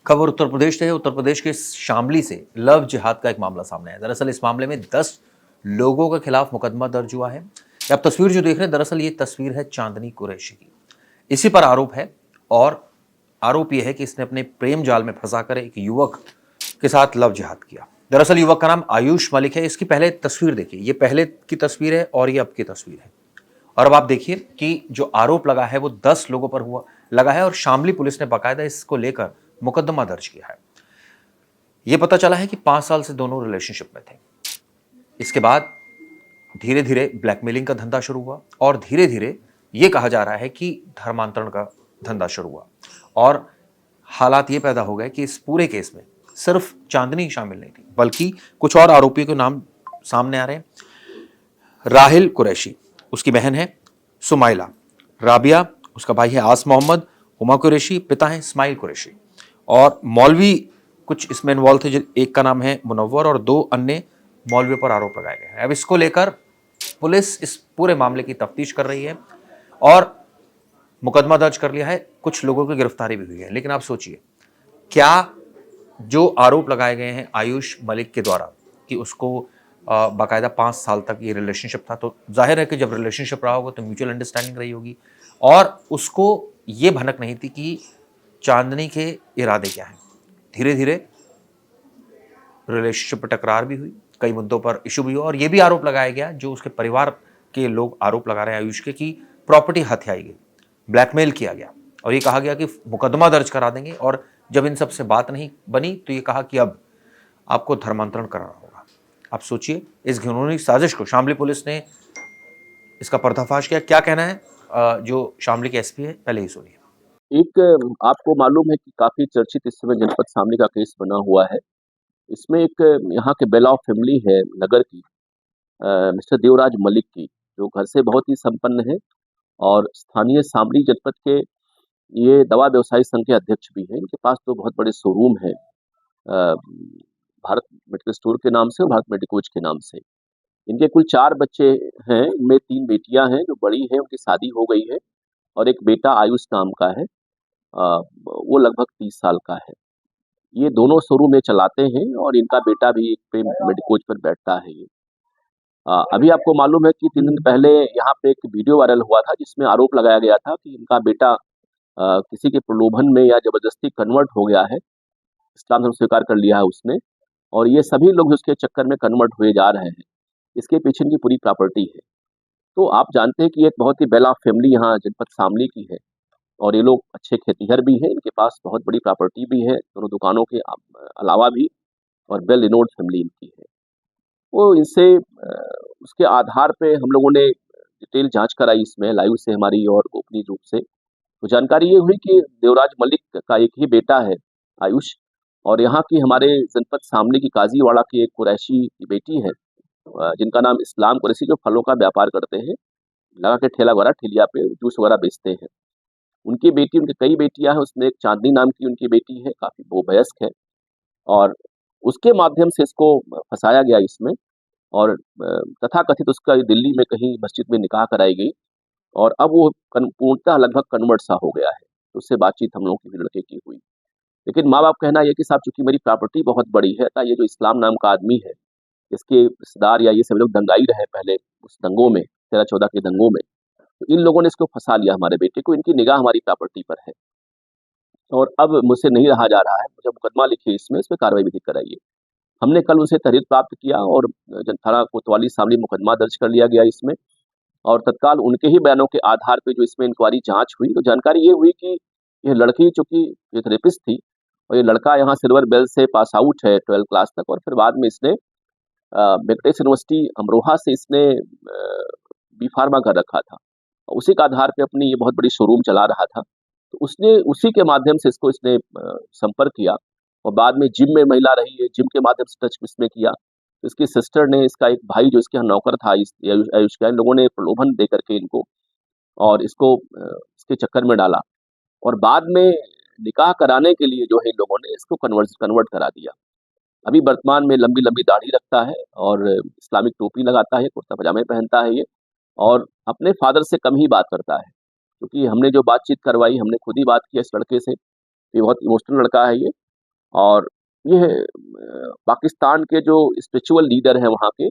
खबर उत्तर प्रदेश से है। उत्तर प्रदेश के शामली से लव जिहाद का एक मामला सामने आया। दरअसल इस मामले में 10 लोगों के खिलाफ मुकदमा दर्ज हुआ है। आप तस्वीर जो देख रहे हैं, दरअसल ये तस्वीर है चांदनी कुरैशी की। इसी पर आरोप है और आरोप यह है कि इसने अपने प्रेम जाल में फंसाकर एक युवक के साथ लव जिहाद किया। दरअसल युवक का नाम आयुष मलिक है। इसकी पहले तस्वीर देखिए, ये पहले की तस्वीर है और ये अब की तस्वीर है। और अब आप देखिए कि जो आरोप लगा है वो 10 लोगों पर हुआ लगा है और शामली पुलिस ने बाकायदा इसको लेकर मुकदमा दर्ज किया है। यह पता चला है कि 5 साल से दोनों रिलेशनशिप में थे। इसके बाद धीरे धीरे ब्लैकमेलिंग का धंधा शुरू हुआ और धीरे धीरे यह कहा जा रहा है कि धर्मांतरण का धंधा शुरू हुआ। और हालात ये पैदा हो गए कि इस पूरे केस में सिर्फ चांदनी शामिल नहीं थी, बल्कि कुछ और आरोपियों के नाम सामने आ रहे हैं। राहिल कुरैशी, उसकी बहन है सुमाइला, राबिया, उसका भाई है आस मोहम्मद, हुमा कुरैशी, पिता है इस्माइल कुरैशी और मौलवी कुछ इसमें इन्वॉल्व थे। एक का नाम है मुनव्वर और 2 अन्य मौलवियों पर आरोप लगाए गए हैं। अब इसको लेकर पुलिस इस पूरे मामले की तफ्तीश कर रही है और मुकदमा दर्ज कर लिया है। कुछ लोगों की गिरफ्तारी भी हुई है। लेकिन आप सोचिए, क्या जो आरोप लगाए गए हैं आयुष मलिक के द्वारा कि उसको बाकायदा 5 साल तक ये रिलेशनशिप था, तो जाहिर है कि जब रिलेशनशिप रहा होगा तो म्यूचुअल अंडरस्टैंडिंग रही होगी और उसको ये भनक नहीं थी कि चांदनी के इरादे क्या हैं। धीरे धीरे रिलेशनशिप पर टकरार भी हुई, कई मुद्दों पर इशू भी हुआ और ये भी आरोप लगाया गया, जो उसके परिवार के लोग आरोप लगा रहे हैं आयुष के, कि प्रॉपर्टी हथियाई गई, ब्लैकमेल किया गया और ये कहा गया कि मुकदमा दर्ज करा देंगे। और जब इन सब से बात नहीं बनी तो ये कहा कि अब आपको धर्मांतरण कराना होगा। आप सोचिए, इस घिनौनी साजिश को शामली पुलिस ने इसका पर्दाफाश किया। क्या कहना है जो शामली के एसपी है, पहले ही सुनिए। एक आपको मालूम है कि काफी चर्चित इस समय जनपद शामली का केस बना हुआ है। इसमें एक यहाँ के बेला ऑफ फैमिली है नगर की, मिस्टर देवराज मलिक की, जो घर से बहुत ही संपन्न है और स्थानीय शामली जनपद के ये दवा व्यवसायी संघ के अध्यक्ष भी हैं। इनके पास तो बहुत बड़े शोरूम है, भारत मेडिकल स्टोर के नाम से और भारत मेडिकोज के नाम से। इनके कुल 4 बच्चे हैं, इनमें 3 बेटियां हैं जो बड़ी हैं, उनकी शादी हो गई है और एक बेटा आयुष नाम का है, वो लगभग 30 साल का है। ये दोनों शोरूम ये चलाते हैं और इनका बेटा भी एक पे मेडिकोज पर बैठता है ये। अभी आपको मालूम है कि 3 दिन पहले यहाँ पे एक वीडियो वायरल हुआ था जिसमें आरोप लगाया गया था कि इनका बेटा किसी के प्रलोभन में या जबरदस्ती कन्वर्ट हो गया है, इस्लाम धर्म स्वीकार कर लिया है उसने, और ये सभी लोग उसके चक्कर में कन्वर्ट हुए जा रहे हैं। इसके पीछे इनकी पूरी प्रॉपर्टी है। तो आप जानते हैं कि एक बहुत ही वेल ऑफ फैमिली यहाँ जनपद शामली की है और ये लोग अच्छे खेतीहर भी हैं, इनके पास बहुत बड़ी प्रॉपर्टी भी है, दोनों दुकानों के अलावा भी, और वेल रिनोन्ड फैमिली इनकी है। वो इनसे उसके आधार पे हम लोगों ने डिटेल जांच कराई इसमें लाइव से हमारी और गोपनीय रूप से। तो जानकारी ये हुई कि देवराज मलिक का एक ही बेटा है आयुष, और यहाँ की हमारे जनपद शामली की काजीवाड़ा की एक कुरैशी की बेटी है, जिनका नाम इस्लाम कुरैशी, जो फलों का व्यापार करते हैं, लगा के ठेला वगैरह, ठेलिया पे जूस वगैरह बेचते हैं। उनकी बेटी, उनकी कई बेटियां हैं, उसमें एक चांदनी नाम की उनकी बेटी है, काफी वो वयस्क है, और उसके माध्यम से इसको फंसाया गया इसमें। और तथाकथित उसका दिल्ली में कहीं मस्जिद में निकाह कराई गई और अब वो पूर्णतः लगभग कन्वर्ट सा हो गया है। तो उससे बातचीत हम लोगों की लड़के की हुई, लेकिन माँ बाप कहना ये कि साहब चूंकि मेरी प्रॉपर्टी बहुत बड़ी है, तो ये जो इस्लाम नाम का आदमी है, इसके रिश्तेदार या ये सभी लोग दंगाई रहे पहले उस दंगों में, 13-14 के दंगों में, तो इन लोगों ने इसको फंसा लिया हमारे बेटे को, इनकी निगाह हमारी प्रॉपर्टी पर है और अब मुझसे नहीं रहा जा रहा है, मुझे मुकदमा लिखिए, इसमें कार्रवाई विधिक कराइए। हमने कल उनसे तहरीर प्राप्त किया और थाना कोतवाली शामली मुकदमा दर्ज कर लिया गया इसमें, और तत्काल उनके ही बयानों के आधार पे जो इसमें इंक्वायरी जांच हुई, तो जानकारी ये हुई कि यह लड़की चूंकि एक थेरेपिस्ट थी और ये लड़का यहाँ सिल्वर बेल से पास आउट है 12 क्लास तक, और फिर बाद में इसने वेंकटेश यूनिवर्सिटी अमरोहा से इसने बी फार्मा कर रखा था, उसी के आधार पे अपनी ये बहुत बड़ी शोरूम चला रहा था। तो उसने उसी के माध्यम से इसको इसने संपर्क किया और बाद में जिम में महिला रही है, जिम के माध्यम से टच इसमें किया। तो इसकी सिस्टर ने, इसका एक भाई जो इसके यहाँ नौकर था आयुष का, इन लोगों ने प्रलोभन दे करके इनको और इसको इसके चक्कर में डाला और बाद में निकाह कराने के लिए जो है इन लोगों ने इसको कन्वर्ट करा दिया। अभी वर्तमान में लंबी लंबी दाढ़ी रखता है और इस्लामिक टोपी लगाता है, कुर्ता पजामे पहनता है ये, और अपने फादर से कम ही बात करता है, क्योंकि हमने जो बातचीत करवाई, हमने खुद ही बात की इस लड़के से। ये बहुत इमोशनल लड़का है ये, और ये पाकिस्तान के जो स्पिरिचुअल लीडर हैं वहाँ के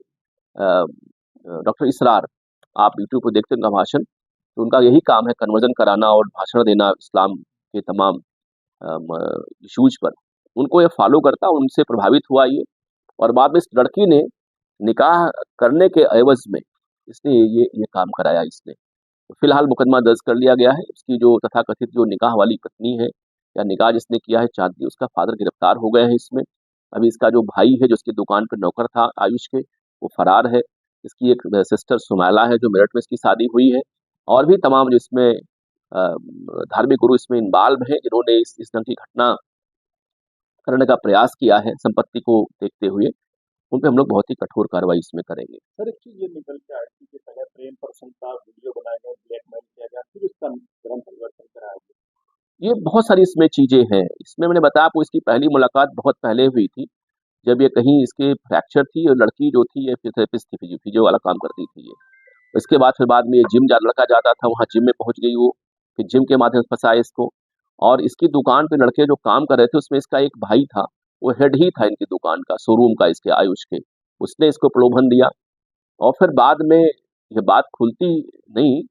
डॉक्टर इसरार, आप यूट्यूब पर देखते हैं उनका भाषण, तो उनका यही काम है कन्वर्जन कराना और भाषण देना इस्लाम के तमाम इशूज पर। उनको ये फॉलो करता, उनसे प्रभावित हुआ ये, और बाद में इस लड़की ने निकाह करने के एवज में इसने ये काम कराया इसने। तो फिलहाल मुकदमा दर्ज कर लिया गया है। उसकी जो तथाकथित जो निकाह वाली पत्नी है या निकाह जिसने किया है चांदनी, उसका फादर गिरफ्तार हो गए हैं इसमें। अभी इसका जो भाई है जो उसकी दुकान पर नौकर था आयुष के, वो फरार है। इसकी एक सिस्टर सुमैला है जो मेरठ में इसकी शादी हुई है, और भी तमाम जो इसमें धार्मिक गुरु इसमें इन्वॉल्व हैं जिन्होंने इस ढंग की घटना करने का प्रयास किया है संपत्ति को देखते हुए, उन पे हम लोग बहुत ही कठोर कार्रवाई इसमें करेंगे। सर एक चीज ये निकल के आई थी कि पहले प्रेम पर्सन का वीडियो बनाया गया, ब्लैकमेल किया गया, फिर उसका धर्म परिवर्तन कराया गया। ये बहुत सारी इसमें चीजें हैं। इसमें मैंने बताया आपको इसकी पहली मुलाकात बहुत पहले हुई थी, जब ये कहीं इसके फ्रैक्चर थी और लड़की जो थी ये फिजियोथेरेपिस्ट थी, फिजियो वाला काम करती थी ये। इसके बाद में ये जिम लड़का जाता था, वहाँ जिम में पहुंच गई वो, फिर जिम के माध्यम से फंसाया इसको। और इसकी दुकान पे लड़के जो काम कर रहे थे उसमें इसका एक भाई था, वो हेड ही था इनकी दुकान का, शोरूम का इसके आयुष के। उसने इसको प्रलोभन दिया, और फिर बाद में ये बात खुलती नहीं,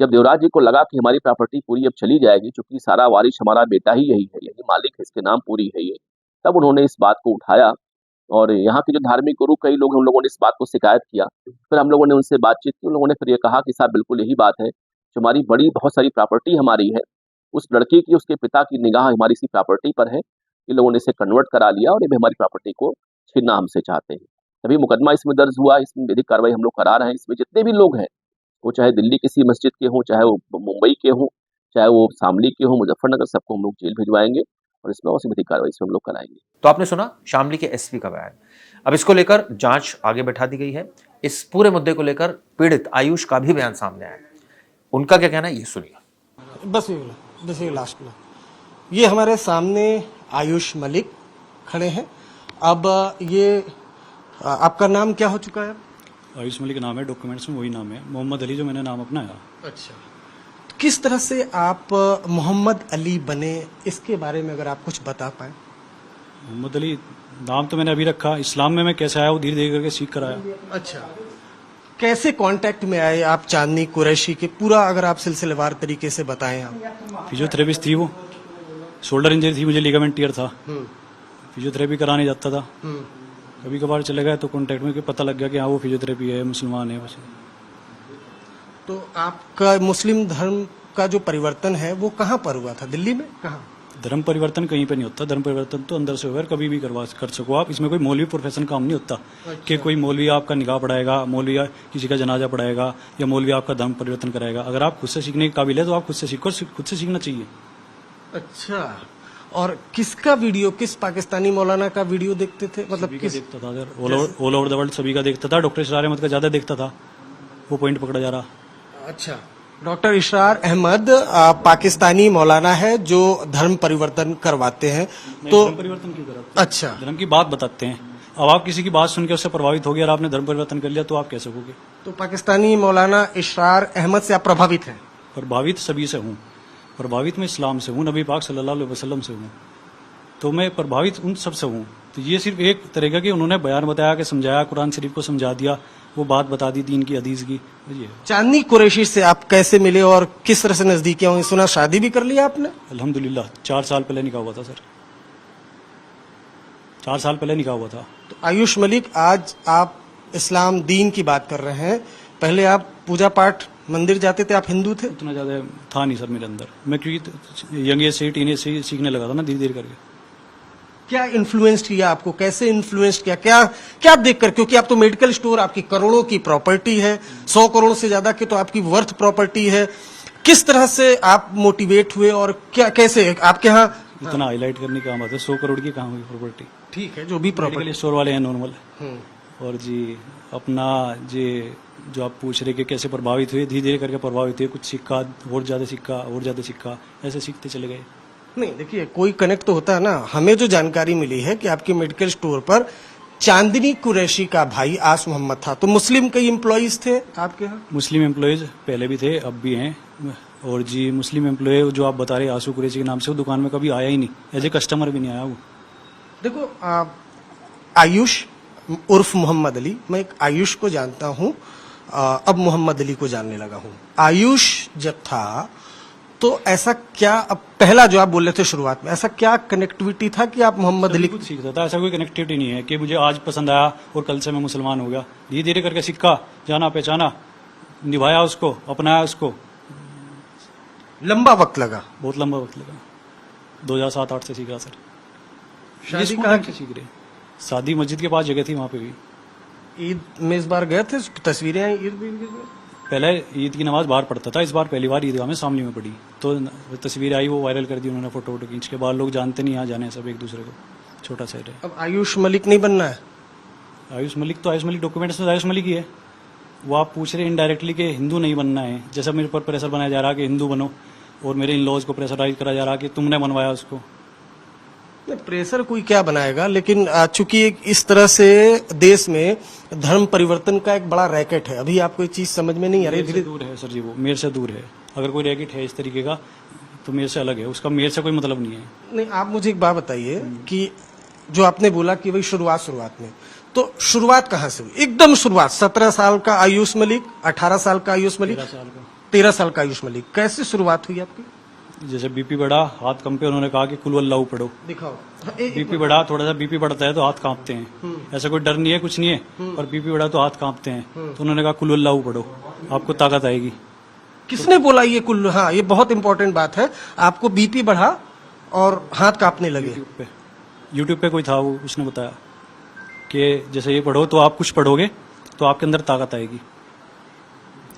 जब देवराज जी को लगा कि हमारी प्रॉपर्टी पूरी अब चली जाएगी, क्योंकि सारा वारिश हमारा बेटा ही यही है, यही मालिक है, इसके नाम पूरी है ये, तब उन्होंने इस बात को उठाया। और यहाँ के जो धार्मिक गुरु कई लोग, हम लोगों ने इस बात को शिकायत किया। फिर हम लोगों ने उनसे बातचीत की, उन लोगों ने फिर ये कहा कि साहब बिल्कुल यही बात है, जो हमारी बड़ी बहुत सारी प्रॉपर्टी हमारी है, उस लड़के की उसके पिता की निगाह हमारी इसी प्रॉपर्टी पर है, इन लोगों ने इसे कन्वर्ट करा लिया और ये भी हमारी प्रॉपर्टी को छीनना हमसे चाहते हैं। तभी मुकदमा इसमें दर्ज हुआ, इसमें विधिक कार्रवाई हम लोग करा रहे हैं। इसमें जितने भी लोग हैं, वो चाहे दिल्ली किसी मस्जिद के हों, चाहे वो मुंबई के हों, चाहे वो शामली के हों, मुजफ्फरनगर, सबको हम लोग जेल भिजवाएंगे और इसमें और विधिक कार्रवाई इसमें हम लोग कराएंगे। तो आपने सुना शामली के एसपी का बयान। अब इसको लेकर जांच आगे बैठा दी गई है। इस पूरे मुद्दे को लेकर पीड़ित आयुष का भी बयान सामने आया है। उनका क्या कहना है ये सुनिए। बस ये लास्ट में ये हमारे सामने आयुष मलिक खड़े हैं। अब ये आपका नाम क्या हो चुका है? आयुष मलिक नाम है, डॉक्यूमेंट्स में वही नाम है, मोहम्मद अली जो मैंने नाम अपनाया। अच्छा, तो किस तरह से आप मोहम्मद अली बने, इसके बारे में अगर आप कुछ बता पाए। मोहम्मद अली नाम तो मैंने अभी रखा, इस्लाम में मैं कैसे आया वो धीरे धीरे करके सीख कर आया। अच्छा, कैसे कांटेक्ट में आए आप चांदनी कुरैशी के, पूरा अगर आप सिलसिलेवार तरीके से बताएं आप। फिजियोथेरेपिस्ट थी वो, शोल्डर इंजरी थी मुझे, लिगामेंट टीयर था, फिजियोथेरेपी कराने जाता था। कभी कभार चले गए तो कांटेक्ट में पता लग गया कि हाँ वो फिजियोथेरेपी है, मुसलमान है। बस तो आपका मुस्लिम धर्म का जो परिवर्तन है वो कहाँ पर हुआ था? दिल्ली में? कहाँ? धर्म परिवर्तन कहीं पे नहीं होता, धर्म परिवर्तन तो अंदर से होगा, कभी भी कर सको आप। इसमें कोई मौलवी प्रोफेशन काम नहीं होता। अच्छा। कि कोई मौलवी आपका निकाह पढ़ाएगा, मौलवी किसी का जनाजा पढ़ाएगा, या मौलवी आपका धर्म परिवर्तन कराएगा। अगर आप खुद से सीखने के काबिल है तो आप खुद से सीखो, खुद से सीखना चाहिए। अच्छा, और किसका वीडियो, किस पाकिस्तानी मौलाना का वीडियो देखते थे? मतलब सभी का किस? देखता था sir, all over the world सभी का देखता था। डॉक्टर इशरार अहमद का ज्यादा देखता था, वो पॉइंट पकड़ा जा रहा। अच्छा, डॉक्टर इशरार अहमद पाकिस्तानी मौलाना है जो धर्म परिवर्तन करवाते हैं। तो धर्म परिवर्तन क्यों करा? अच्छा, धर्म की बात बताते हैं। अब आप किसी की बात सुन के उससे प्रभावित हो गया और आपने धर्म परिवर्तन कर लिया तो आप कैसे होगे? तो पाकिस्तानी मौलाना इशरार अहमद से आप प्रभावित हैं? प्रभावित सभी से हूँ, प्रभावित मैं इस्लाम से हूँ, नबी पाक सल्लल्लाहु अलैहि वसल्लम से हूँ, तो मैं प्रभावित उन सब से हूँ। तो ये सिर्फ एक तरीका की उन्होंने बयान बताया कि समझाया, कुरान शरीफ को समझा दिया, वो बात बता दी दीन की, हदीस की। ये चांदनी कुरैशी से आप कैसे मिले और किस तरह से नजदीकियां हुई? सुना शादी भी कर लिया आपने? अल्हम्दुलिल्लाह 4 साल पहले निकाह हुआ था सर, 4 साल पहले निकाह हुआ था। तो आयुष मलिक, आज आप इस्लाम दीन की बात कर रहे हैं, पहले आप पूजा पाठ मंदिर जाते थे, आप हिंदू थे? उतना ज्यादा था नहीं सर मेरे अंदर, मैं क्योंकि यंग एज से टीनेज से सीखने लगा था ना, धीरे धीरे करके। क्या इन्फ्लुएंस किया आपको, कैसे इन्फ्लुएंस किया, क्या देखकर? क्योंकि आप तो मेडिकल स्टोर, आपकी करोड़ों की प्रॉपर्टी है, 100 करोड़ से ज्यादा की तो आपकी वर्थ प्रॉपर्टी है। किस तरह से आप मोटिवेट हुए और क्या, कैसे आपके यहाँ? इतना हाईलाइट करने का बात है, 100 करोड़ की कहाँ हुई प्रॉपर्टी? ठीक है, जो भी प्रॉपर्टी मेडिकल स्टोर वाले हैं नॉर्मल। और जी अपना जी जो आप पूछ रहे कि कैसे प्रभावित हुए, धीरे धीरे करके प्रभावित हुए, कुछ सिक्का और ज्यादा सिक्का और ज्यादा सिक्का, ऐसे सीखते चले गए। नहीं, देखिए कोई कनेक्ट तो होता है ना। हमें जो जानकारी मिली है कि आपके मेडिकल स्टोर पर चांदनी कुरैशी का भाई आस मोहम्मद था, तो मुस्लिम कई एम्प्लॉइज थे आपके यहाँ? मुस्लिम एम्प्लॉयज पहले भी थे, अब भी हैं। और जी मुस्लिम एम्प्लॉय जो आप बता रहे आसू कुरैशी के नाम से, वो दुकान में कभी आया ही नहीं, एज ए कस्टमर भी नहीं आया वो। देखो आयुष उर्फ मोहम्मद अली, मैं एक आयुष को जानता हूं, अब मोहम्मद अली को जानने लगा हूं। आयुष जब था तो ऐसा क्या, अब पहला जो आप बोल रहे थे शुरुआत में, ऐसा क्या कनेक्टिविटी था कि आप मोहम्मद अली कुछ सीखता था? ऐसा कोई कनेक्टिविटी नहीं है कि मुझे आज पसंद आया और कल से मैं मुसलमान हो गया। धीरे धीरे करके सीखा, जाना पहचाना, निभाया उसको, अपनाया उसको। लंबा वक्त लगा? बहुत लंबा वक्त लगा। 2007-8 से सीखा सर। शादी स्कूल कहाँ टाइम से सीख रहे। शादी मस्जिद के पास जगह थी, वहां पे भी। ईद में इस बार गए थे, तस्वीरें आई ईद में? पहले ईद की नमाज बाहर पढ़ता था, इस बार पहली बार ईदगाह में सामने में पड़ी तो तस्वीर आई, वो वायरल कर दी उन्होंने, फोटो वोटो खींच के। बाद लोग जानते नहीं, यहाँ जाने सब एक दूसरे को, छोटा शहर है। अब आयुष मलिक नहीं बनना है? आयुष मलिक तो आयुष मलिक डॉक्यूमेंट्स में आयुष मलिक ही है। वो आप पूछ रहे इनडायरेक्टली कि हिंदू नहीं बनना है, जैसा मेरे पर प्रेशर बनाया जा रहा है कि हिंदू बनो, और मेरे इन लॉज को प्रेशराइज करा जा रहा है कि तुमने बनवाया उसको। प्रेशर कोई क्या बनाएगा, लेकिन चूंकि एक इस तरह से देश में धर्म परिवर्तन का एक बड़ा रैकेट है, अभी आपको ये चीज समझ में नहीं आ रही? मेरे से दूर है सर जी, वो मेरे से दूर है। अगर कोई रैकेट है इस तरीके का तो मेरे से अलग है, उसका मेरे से कोई मतलब नहीं है। नहीं, आप मुझे एक बात बताइए कि जो आपने बोला कि भाई शुरुआत में, तो शुरुआत कहाँ से हुई? एकदम शुरुआत 17 साल का आयुष मलिक, 18 साल का आयुष मलिक, 13 साल का आयुष मलिक, कैसे शुरुआत हुई आपकी? जैसे बीपी बढ़ा, हाथ कंपे, उन्होंने कहा कि कुल अल्लाह पढ़ो। दिखाओ। बीपी बढ़ा, थोड़ा सा बीपी बढ़ता है तो हाथ कांपते हैं, ऐसा कोई डर नहीं है, कुछ नहीं है, और बीपी बढ़ा तो हाथ कांपते हैं, तो उन्होंने कहा कुल अल्लाह पढ़ो, आपको ताकत आएगी। किसने बोला ये कुल? हाँ, ये बहुत इंपॉर्टेंट बात है। आपको बीपी बढ़ा और हाथ कांपने लगे? यूट्यूब पे कोई था, वो उसने बताया कि जैसे ये पढ़ो तो आप कुछ पढ़ोगे तो आपके अंदर ताकत आएगी।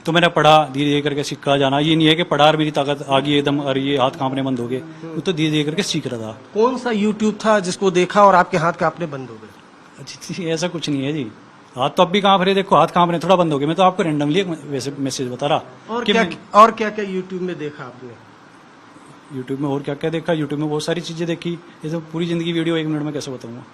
तो मैंने पढ़ा, धीरे धीरे करके सीखा जाना। ये नहीं है कि पढ़ा और मेरी ताकत आ गई एकदम और ये हाथ कांपने बंद हो गए, वो तो धीरे धीरे करके सीख रहा था। कौन सा यूट्यूब था जिसको देखा और आपके हाथ कांपने बंद हो गए? जी ऐसा कुछ नहीं है जी, हाथ तो अब भी कांप रहे, देखो हाथ कांप रहे, थोड़ा बंद हो गए। मैं तो आपको रैंडमली एक वैसे मैसेज बता रहा। और कि क्या क्या यूट्यूब में देखा आपने? यूट्यूब में और क्या क्या देखा? यूट्यूब में बहुत सारी चीजें देखी, ये तो पूरी जिंदगी वीडियो 1 मिनट में कैसे बताऊंगा।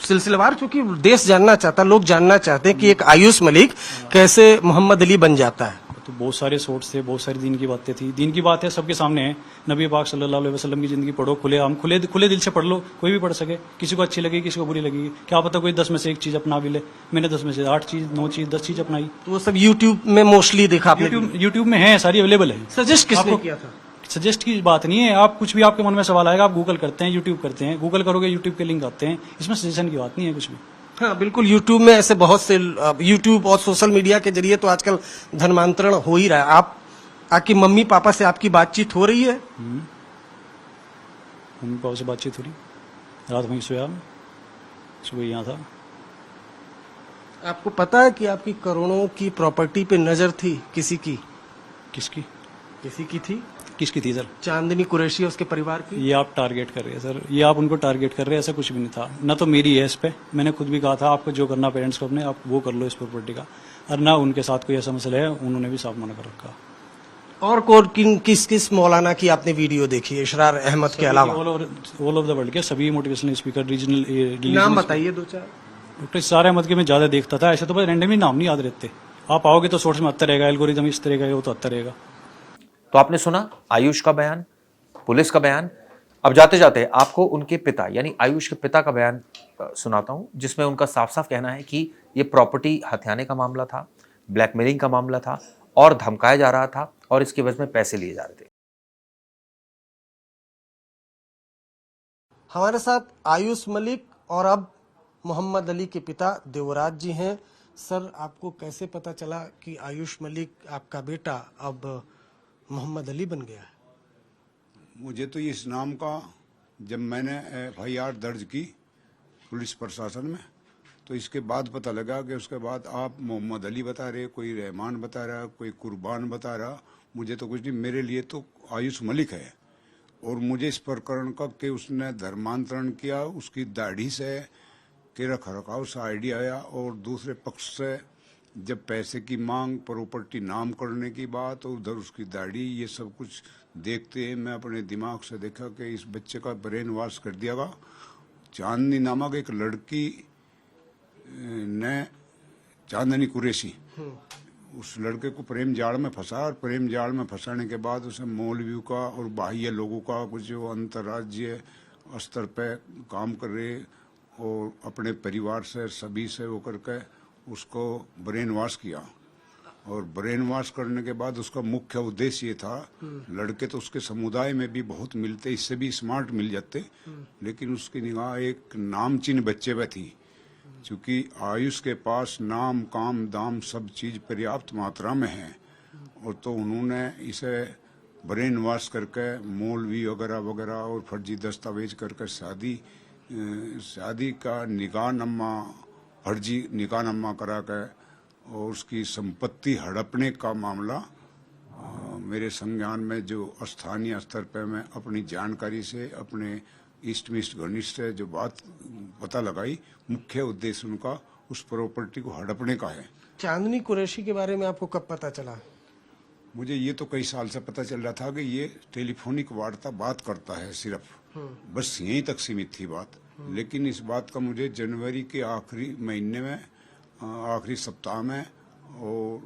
सिलसिलेवार, क्योंकि देश जानना चाहता, लोग जानना चाहते हैं कि एक आयुष मलिक कैसे मोहम्मद अली बन जाता है। तो बहुत सारे शॉर्ट्स थे, बहुत सारी दीन की बातें थी। दीन की बात है सबके सामने है, नबी पाक सल्लल्लाहु अलैहि वसल्लम की जिंदगी पढ़ो, खुले दिल से पढ़ लो, कोई भी पढ़ सके। किसी को अच्छी लगेगी, किसी को बुरी लगेगी, क्या पता कोई 10 में से 1 चीज अपना भी ले। मैंने 10 में से 8 चीज, 9 चीज, 10 चीज अपनाई। तो वो सब यूट्यूब में मोस्टली देखा आपने? यूट्यूब में है, सारी अवेलेबल है। सजेस्ट किसने किया था? सजेस्ट की बात नहीं है, आप कुछ भी आपके मन में सवाल आएगा, आप गूगल करते हैं, यूट्यूब करते हैं, गूगल करोगे यूट्यूब के लिंक आते हैं, इसमें सजेशन की बात नहीं है कुछ भी। हाँ बिल्कुल, यूट्यूब में ऐसे बहुत से, यूट्यूब और सोशल मीडिया के जरिए तो आजकल धर्मांतरण हो ही रहा है। आपकी मम्मी पापा से आपकी बातचीत हो रही है? मम्मी पापा से बातचीत हो रही, रात में सोया, सुबह यहाँ था। आपको पता है कि आपकी करोड़ों की प्रॉपर्टी पे नजर थी किसी की? किसकी? किसी की थी? किसकी थी सर? चांदनी कुरैशी और उसके परिवार की। ये आप टारगेट कर रहे हैं सर, ये आप उनको टारगेट कर रहे हैं, ऐसा कुछ भी नहीं था। न तो मेरी है इस पे, मैंने खुद भी कहा था आपको जो करना पेरेंट्स को अपने, आप वो कर लो इस प्रॉपर्टी का, और ना उनके साथ कोई ऐसा मसला है, उन्होंने भी साफ मना कर रखा। और किस किस मौलाना की आपने वीडियो देखी है इशरार अहमद के अलावा? ऑल ओवर द वर्ल्ड के सभी मोटिवेशनल स्पीकर, रीजनल नाम बताइए 2-4। डॉक्टर इशरार अहमद के मैं ज्यादा देखता था, ऐसे तो बस रैंडमली नाम नहीं याद रहते। आप आओगे तो सोर्स में आता रहेगा, एल्गोरिदम इस तरह का वो तो आता रहेगा। तो आपने सुना आयुष का बयान, पुलिस का बयान। अब जाते जाते आपको उनके पिता यानी आयुष के पिता का बयान सुनाता हूं, जिसमें उनका साफ साफ कहना है कि ये प्रॉपर्टी हथियाने का मामला था, ब्लैकमेलिंग का मामला था और धमकाया जा रहा था और इसके वजह में पैसे लिए जा रहे थे। हमारे साथ आयुष मलिक और अब मोहम्मद अली के पिता देवराज जी हैं। सर, आपको कैसे पता चला कि आयुष मलिक आपका बेटा अब मोहम्मद अली बन गया है? मुझे तो इस नाम का, जब मैंने FIR दर्ज की पुलिस प्रशासन में, तो इसके बाद पता लगा कि उसके बाद आप मोहम्मद अली बता रहे, कोई रहमान बता रहा, कोई कुर्बान बता रहा। मुझे तो कुछ नहीं, मेरे लिए तो आयुष मलिक है। और मुझे इस प्रकरण का कि उसने धर्मांतरण किया, उसकी दाढ़ी से के रख रखाव से आइडिया आया, और दूसरे पक्ष से जब पैसे की मांग, प्रॉपर्टी नाम करने की बात, और उधर उसकी दाढ़ी, ये सब कुछ देखते हैं मैं अपने दिमाग से देखा कि इस बच्चे का ब्रेन वॉश कर दिया गया। चांदनी नामक एक लड़की ने, चांदनी कुरैशी, उस लड़के को प्रेम जाल में फंसा, और प्रेम जाल में फंसाने के बाद उसे मौलवियों का और बाह्य लोगों का कुछ जो अंतर्राज्यीय स्तर पे काम कर रहे और अपने परिवार से सभी से वो करके उसको ब्रेन वॉश किया। और ब्रेन वॉश करने के बाद उसका मुख्य उद्देश्य ये था, लड़के तो उसके समुदाय में भी बहुत मिलते, इससे भी स्मार्ट मिल जाते, लेकिन उसकी निगाह एक नामचीन बच्चे पे थी। क्योंकि आयुष के पास नाम काम दाम सब चीज पर्याप्त मात्रा में है, और तो उन्होंने इसे ब्रेन वॉश करके मौलवी वगैरह वगैरह और फर्जी दस्तावेज करके शादी का निकाहनामा, फर्जी निकाहनामा करा के और उसकी संपत्ति हड़पने का मामला मेरे संज्ञान में जो स्थानीय स्तर पर मैं अपनी जानकारी से, अपने ईस्ट मिस्ट घनिष्ठ से जो बात पता लगाई, मुख्य उद्देश्य उनका उस प्रॉपर्टी को हड़पने का है। चांदनी कुरैशी के बारे में आपको कब पता चला? मुझे ये तो कई साल से पता चल रहा था कि ये टेलीफोनिक वार्ता बात करता है सिर्फ, बस यहीं तक सीमित थी बात। लेकिन इस बात का मुझे जनवरी के आखिरी महीने में, आखिरी सप्ताह में, और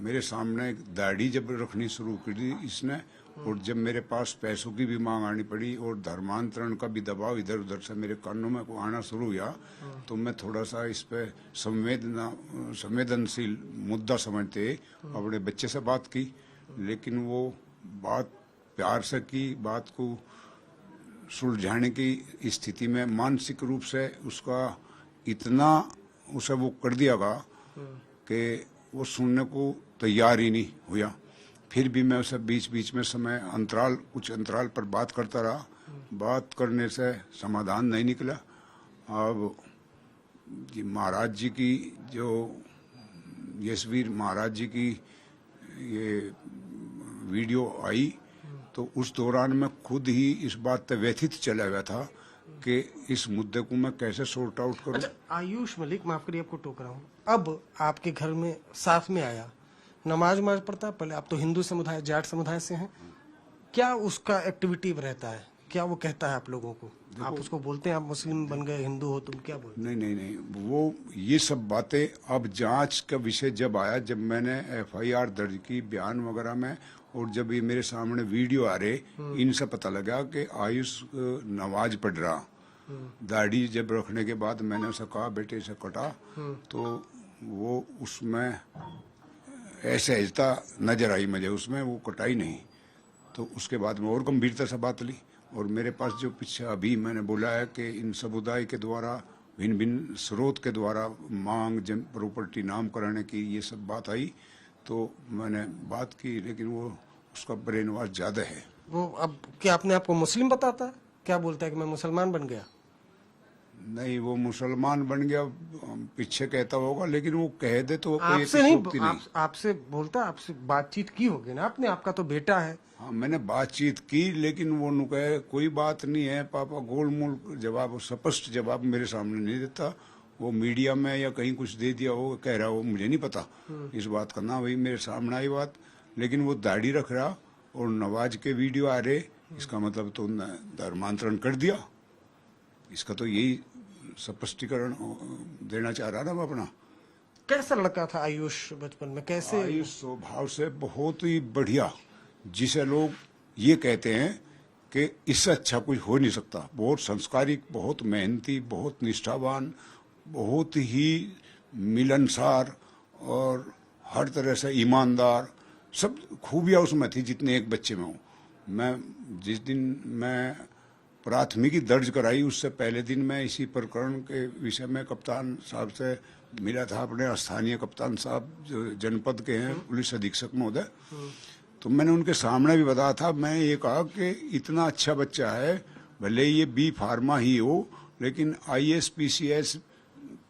मेरे सामने दाढ़ी जब रखनी शुरू कर दी इसने, और जब मेरे पास पैसों की भी मांग आनी पड़ी और धर्मांतरण का भी दबाव इधर उधर से मेरे कानों में आना शुरू हुआ, तो मैं थोड़ा सा इस पे संवेदनशील मुद्दा समझते अपने बच्चे से बात की। लेकिन वो बात प्यार से की, बात को सुलझाने की स्थिति में मानसिक रूप से उसका इतना उसे वो कर दिया गया कि वो सुनने को तैयार ही नहीं हुआ। फिर भी मैं उसे बीच बीच में कुछ अंतराल पर बात करता रहा। बात करने से समाधान नहीं निकला। अब महाराज जी की जो यशवीर महाराज जी की ये वीडियो आई, तो उस दौरान मैं खुद ही इस बात पे व्यथित चला गया था कि इस मुद्दे को मैं कैसे सॉर्ट आउट करूं। अच्छा, आयुष मलिक, माफ करिए आपको टोक रहा हूँ, अब आपके घर में साथ में आया, नमाज पढ़ता है, पहले आप तो हिंदू समुदाय, जाट समुदाय से हैं, क्या उसका एक्टिविटी रहता है? क्या वो कहता है आप लोगों को? आप उसको बोलते हैं आप मुस्लिम बन गए, हिंदू हो, तुम क्या बोलते? नहीं, वो ये सब बातें अब जांच का विषय जब आया, जब मैंने FIR दर्ज की बयान वगैरह में, और जब ये मेरे सामने वीडियो आ रहे, इनसे पता लगा कि आयुष नमाज पढ़ रहा। दाढ़ी जब रखने के बाद मैंने उसे कहा बेटे से कटा, तो वो उसमें ऐसे हजता नजर आई मुझे, उसमें वो कटाई नहीं। तो उसके बाद में और गंभीरता से बात ली, और मेरे पास जो पीछे अभी मैंने बोला है कि इन समुदाय के द्वारा भिन्न भिन्न स्रोत के द्वारा मांग जन प्रॉपर्टी नाम कराने की ये सब बात आई, तो मैंने बात की, लेकिन वो उसका ब्रेन वॉश ज्यादा है। वो अब क्या अपने आप को मुस्लिम बताता है? क्या बोलता है कि मैं मुसलमान बन गया? नहीं, वो मुसलमान बन गया पीछे कहता होगा, लेकिन वो कह दे तो कोई आपसे नहीं, आपसे बोलता, आपसे बातचीत की होगी ना आपने, आपका तो बेटा है। हाँ, मैंने बातचीत की, लेकिन वो नु कहे कोई बात नहीं है पापा, गोलमोल जवाब, स्पष्ट जवाब मेरे सामने नहीं देता। वो मीडिया में या कहीं कुछ दे दिया हो, कह रहा हो, मुझे नहीं पता इस बात का ना, वही मेरे सामने आई बात। लेकिन वो दाढ़ी रख रहा और नवाज के वीडियो आ रहे, इसका मतलब तो धर्मांतरण कर दिया। इसका तो यही स्पष्टीकरण देना चाह रहा ना मैं अपना। कैसा लड़का था आयुष बचपन में? कैसे? आयुष स्वभाव से बहुत ही बढ़िया, जिसे लोग ये कहते हैं कि इससे अच्छा कुछ हो नहीं सकता। बहुत संस्कारिक, बहुत मेहनती, बहुत निष्ठावान, बहुत ही मिलनसार और हर तरह से ईमानदार, सब खूबियां उसमें थी जितने एक बच्चे में हूँ। मैं जिस दिन मैं प्राथमिकी दर्ज कराई, उससे पहले दिन मैं इसी प्रकरण के विषय में कप्तान साहब से मिला था, अपने स्थानीय कप्तान साहब जो जनपद के हैं, पुलिस अधीक्षक महोदय। तो मैंने उनके सामने भी बताया था, मैं ये कहा कि इतना अच्छा बच्चा है, भले ये B फार्मा ही हो, लेकिन IAS PCS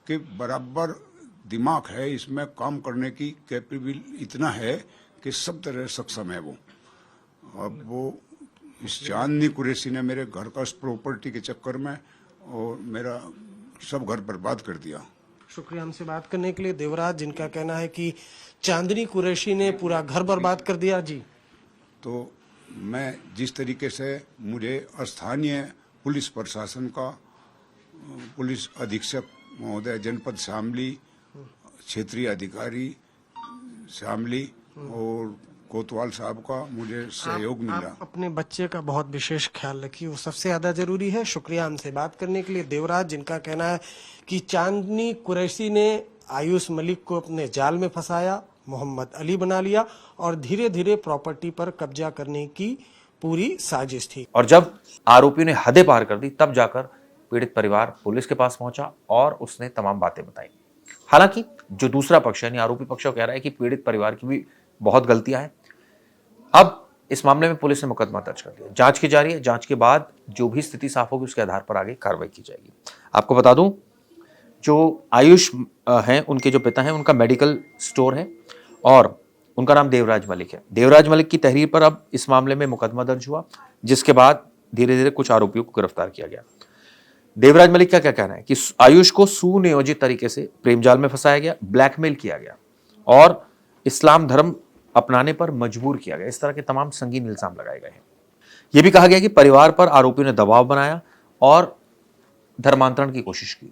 के बराबर दिमाग है, इसमें काम करने की कैपेबल इतना है कि सब तरह सक्षम है वो। अब वो इस चांदनी कुरैशी ने मेरे घर का प्रॉपर्टी के चक्कर में और मेरा सब घर बर्बाद कर दिया। शुक्रिया हमसे बात करने के लिए देवराज, जिनका कहना है कि चांदनी कुरैशी ने पूरा घर बर्बाद कर दिया। जी, तो मैं जिस तरीके से मुझे स्थानीय पुलिस प्रशासन का, पुलिस अधीक्षक महोदय जनपद शामली, क्षेत्रीय अधिकारी शामली और कोतवाल साहब का मुझे सहयोग मिला। आप अपने बच्चे का बहुत विशेष ख्याल रखिए, वो सबसे ज्यादा जरूरी है। शुक्रिया हमसे बात करने के लिए। देवराज, जिनका कहना है कि चांदनी कुरैशी ने आयुष मलिक को अपने जाल में फंसाया, मोहम्मद अली बना लिया और धीरे धीरे प्रॉपर्टी पर कब्जा करने की पूरी साजिश थी। और जब आरोपियों ने हदें पार कर दी तब जाकर पीड़ित परिवार पुलिस के पास पहुंचा और उसने तमाम बातें बताई। हालांकि जो दूसरा पक्ष है यानी आरोपी पक्ष कह रहा है कि पीड़ित परिवार की भी बहुत गलतियां हैं। अब इस मामले में पुलिस ने मुकदमा दर्ज कर लिया, जांच की जा रही है। जांच के बाद जो भी स्थिति साफ होगी उसके आधार पर आगे कार्रवाई की जाएगी। आपको बता दूं, जो आयुष हैं उनके जो पिता हैं उनका मेडिकल स्टोर है और उनका नाम देवराज मलिक है। देवराज मलिक की तहरीर पर अब इस मामले में मुकदमा दर्ज हुआ, जिसके बाद धीरे धीरे कुछ आरोपियों को गिरफ्तार किया गया। देवराज मलिक का क्या कहना है कि आयुष को सुनियोजित तरीके से प्रेम जाल में फंसाया गया, ब्लैकमेल किया गया और इस्लाम धर्म अपनाने पर मजबूर किया गया। इस तरह के तमाम संगीन इल्जाम लगाए गए हैं। यह भी कहा गया कि परिवार पर आरोपियों ने दबाव बनाया और धर्मांतरण की कोशिश की।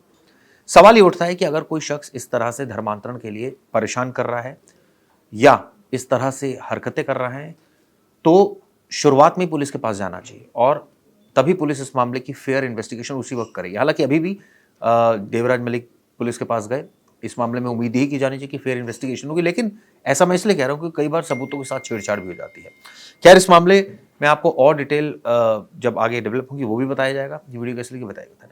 सवाल ये उठता है कि अगर कोई शख्स इस तरह से धर्मांतरण के लिए परेशान कर रहा है या इस तरह से हरकतें कर रहा है तो शुरुआत में पुलिस के पास जाना चाहिए और तभी पुलिस इस मामले की फेयर इन्वेस्टिगेशन उसी वक्त करेगी। हालांकि अभी भी देवराज मलिक पुलिस के पास गए, इस मामले में उम्मीद ही की जानी चाहिए कि फेयर इन्वेस्टिगेशन होगी, लेकिन ऐसा मैं इसलिए कह रहा हूं कि कई बार सबूतों के साथ छेड़छाड़ भी हो जाती है। खैर, इस मामले में आपको और डिटेल जब आगे डेवलप होगी वो भी बताया जाएगा। ये वीडियो कैसे लगी बताइएगा। धन्यवाद।